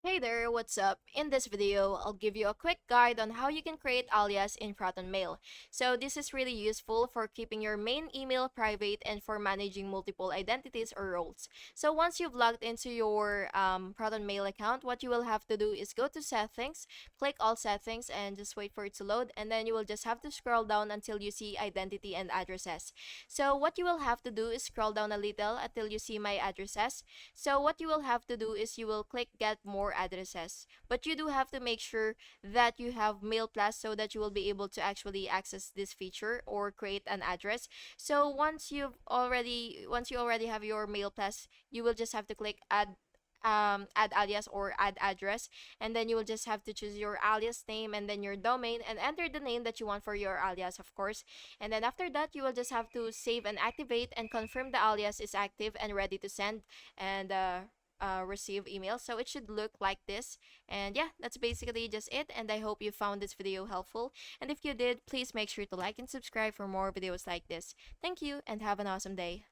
Hey there, what's up? In this video, I'll give you a quick guide on how you can create alias in Proton Mail. So this is really useful for keeping your main email private and for managing multiple identities or roles. So once you've logged into your Proton Mail account, what you will have to do is go to settings, click all settings and just wait for it to load, and then you will just have to scroll down until you see identity and addresses. So what you will have to do is scroll down a little until you see my addresses. So what you will have to do is you will click get more addresses. But you do have to make sure that you have Mail Plus so that you will be able to actually access this feature or create an address. So once you already have your Mail Plus, you will just have to click add alias or add address, and then you will just have to choose your alias name and then your domain and enter the name that you want for your alias, of course. And then after that, you will just have to save and activate and confirm the alias is active and ready to send and receive email. So it should look like this. And yeah, that's basically just it. And I hope you found this video helpful. And if you did, please make sure to like and subscribe for more videos like this. Thank you and have an awesome day.